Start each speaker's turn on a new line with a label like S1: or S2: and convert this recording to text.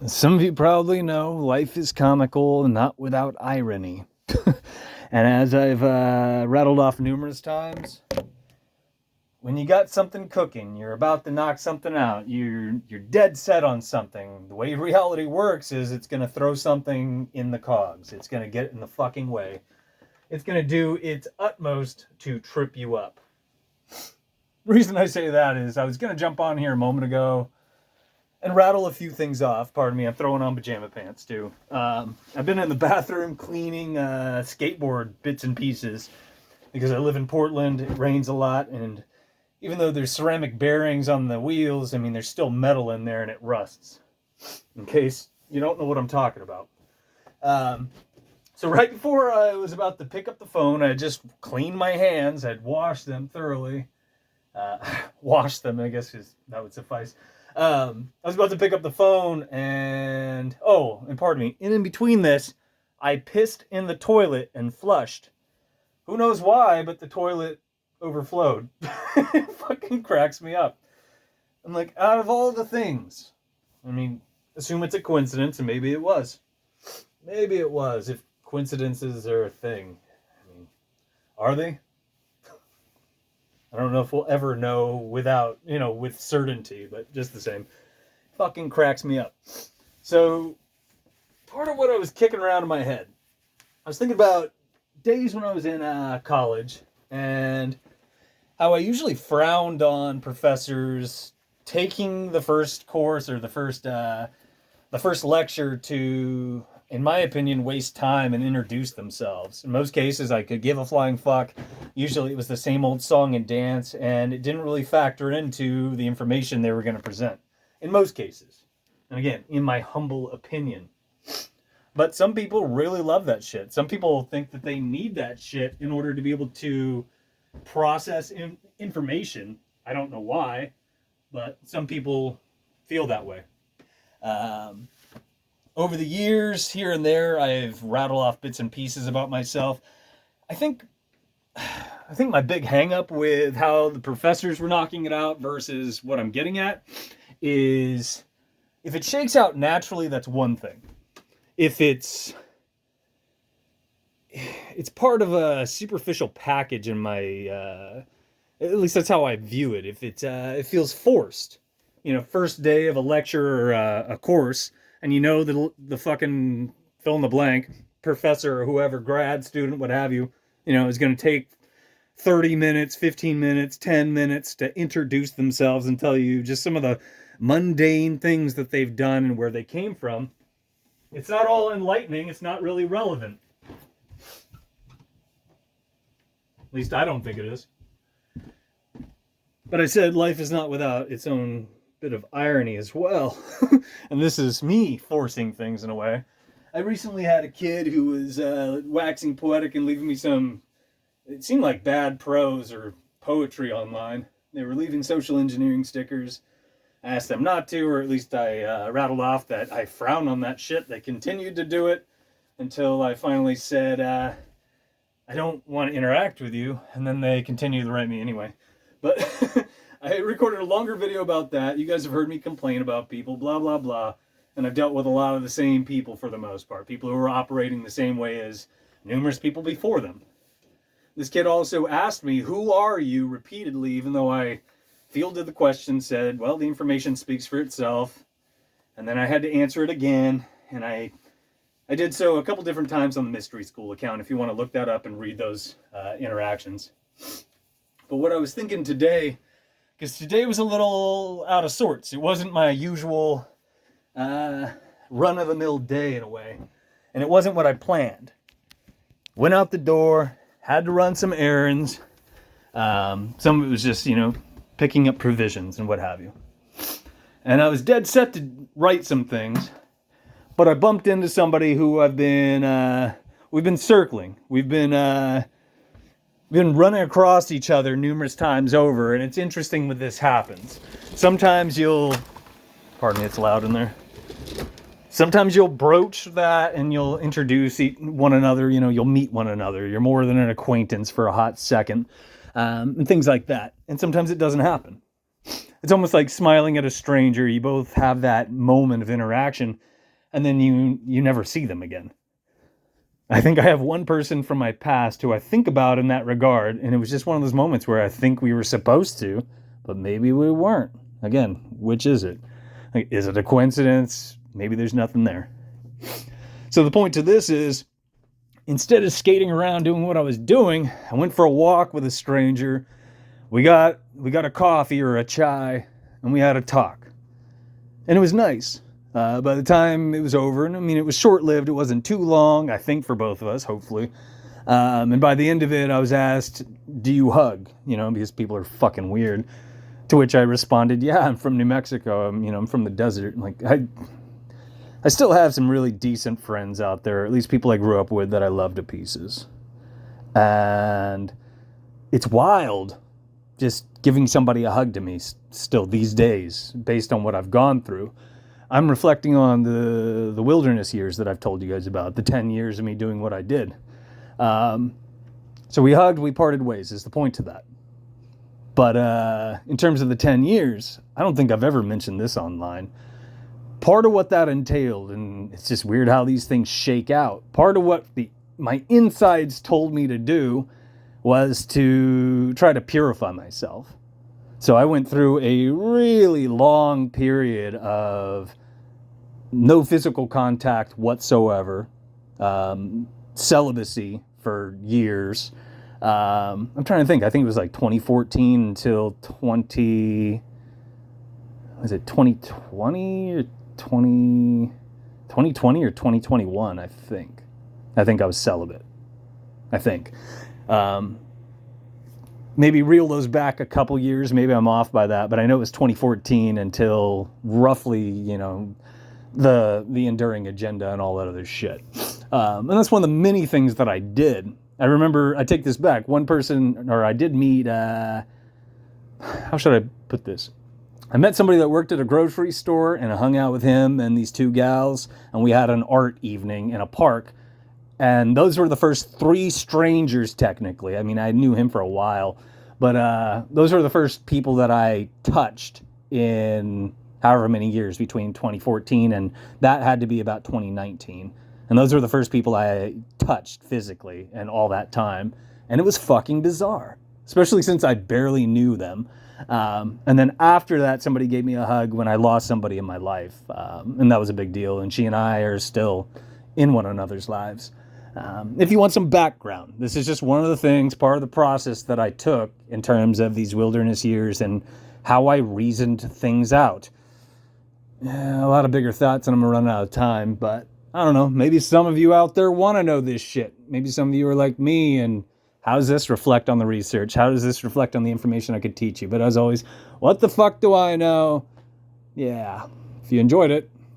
S1: Some of you probably know life is comical and not without irony. And as I've rattled off numerous times, when you got something cooking, you're about to knock something out, you're dead set on something. The way reality works is it's going to throw something in the cogs. It's going to get in the fucking way. It's going to do its utmost to trip you up. The reason I say that is I was going to jump on here a moment ago and rattle a few things off. Pardon me, I'm throwing on pajama pants too. I've been in the bathroom cleaning skateboard bits and pieces because I live in Portland. It rains a lot, and even though there's ceramic bearings on the wheels, I mean, there's still metal in there and it rusts. In case you don't know what I'm talking about. So right before I was about to pick up the phone, I just cleaned my hands. I'd washed them thoroughly. Washed them, I guess that would suffice. I was about to pick up the phone and pardon me, in between this, I pissed in the toilet and flushed. Who knows why, but the toilet overflowed. It fucking cracks me up. I'm like, out of all the things, I mean, assume it's a coincidence, and maybe it was. Maybe it was, if coincidences are a thing. I mean, are they? I don't know if we'll ever know with certainty, but just the same. Fucking cracks me up. So, part of what I was kicking around in my head, I was thinking about days when I was in college and how I usually frowned on professors taking the first course or the first lecture to, in my opinion, waste time and introduce themselves. In most cases, I could give a flying fuck. Usually it was the same old song and dance, and it didn't really factor into the information they were going to present. In most cases. And again, in my humble opinion. But some people really love that shit. Some people think that they need that shit in order to be able to process information. I don't know why, but some people feel that way. Over the years, here and there, I've rattled off bits and pieces about myself. I think my big hang up with how the professors were knocking it out versus what I'm getting at is if it shakes out naturally, that's one thing. If it's part of a superficial package in my at least that's how I view it. If it feels forced, first day of a lecture or a course, and the fucking fill in the blank professor or whoever, grad student, what have you, is going to take 30 minutes, 15 minutes, 10 minutes to introduce themselves and tell you just some of the mundane things that they've done and where they came from. It's not all enlightening. It's not really relevant. At least I don't think it is. But I said life is not without its own bit of irony as well. And this is me forcing things in a way. I recently had a kid who was waxing poetic and leaving me some, it seemed like bad prose or poetry online. They were leaving social engineering stickers. I asked them not to, or at least I rattled off that I frown on that shit. They continued to do it until I finally said, I don't want to interact with you. And then they continued to write me anyway. But I recorded a longer video about that. You guys have heard me complain about people, blah, blah, blah. And I've dealt with a lot of the same people for the most part. People who are operating the same way as numerous people before them. This kid also asked me, who are you, repeatedly, even though I fielded the question, said, well, the information speaks for itself. And then I had to answer it again. And I did so a couple different times on the Mystery School account, if you want to look that up and read those interactions. But what I was thinking today, because today was a little out of sorts. It wasn't my usual run-of-the-mill day in a way. And it wasn't what I planned. Went out the door, had to run some errands. Some of it was just, picking up provisions and what have you. And I was dead set to write some things, but I bumped into somebody who we've been circling. We've been running across each other numerous times over, and it's interesting when this happens. Sometimes pardon me, it's loud in there. Sometimes you'll broach that and you'll introduce one another, you'll meet one another. You're more than an acquaintance for a hot second. And things like that. And sometimes it doesn't happen. It's almost like smiling at a stranger. You both have that moment of interaction, and then you never see them again. I think I have one person from my past who I think about in that regard, and it was just one of those moments where I think we were supposed to, but maybe we weren't. Again, which is it? Like, is it a coincidence? Maybe there's nothing there. So the point to this is, instead of skating around doing what I was doing, I went for a walk with a stranger. We got a coffee or a chai, and we had a talk. And it was nice. By the time it was over, and I mean, it was short-lived. It wasn't too long, I think, for both of us, hopefully. And by the end of it, I was asked, do you hug? You know, because people are fucking weird. To which I responded, yeah, I'm from New Mexico. I'm from the desert. Like, I still have some really decent friends out there, at least people I grew up with that I love to pieces. And it's wild just giving somebody a hug to me still these days, based on what I've gone through. I'm reflecting on the wilderness years that I've told you guys about, the 10 years of me doing what I did. So we hugged, we parted ways, is the point to that. But in terms of the 10 years, I don't think I've ever mentioned this online. Part of what that entailed, and it's just weird how these things shake out, part of what my insides told me to do was to try to purify myself. So I went through a really long period of no physical contact whatsoever, celibacy for years. I'm trying to think. I think it was like 2014 until 2020 or 2020 or 2021, I think. I think I was celibate. I think. Maybe reel those back a couple years. Maybe I'm off by that, but I know it was 2014 until roughly, you know, the Enduring Agenda and all that other shit. And that's one of the many things that I did. I remember, I take this back. One person, or I did meet, how should I put this? I met somebody that worked at a grocery store, and I hung out with him and these two gals, and we had an art evening in a park. And those were the first three strangers, technically. I mean, I knew him for a while, but those were the first people that I touched in however many years between 2014 and that had to be about 2019. And those were the first people I touched physically in all that time. And it was fucking bizarre, especially since I barely knew them. And then after that, somebody gave me a hug when I lost somebody in my life. And that was a big deal. And she and I are still in one another's lives. If you want some background, this is just one of the things, part of the process that I took in terms of these wilderness years and how I reasoned things out. Yeah, a lot of bigger thoughts, and I'm running out of time, but I don't know. Maybe some of you out there want to know this shit. Maybe some of you are like me, and how does this reflect on the research? How does this reflect on the information I could teach you? But as always, what the fuck do I know? Yeah, if you enjoyed it,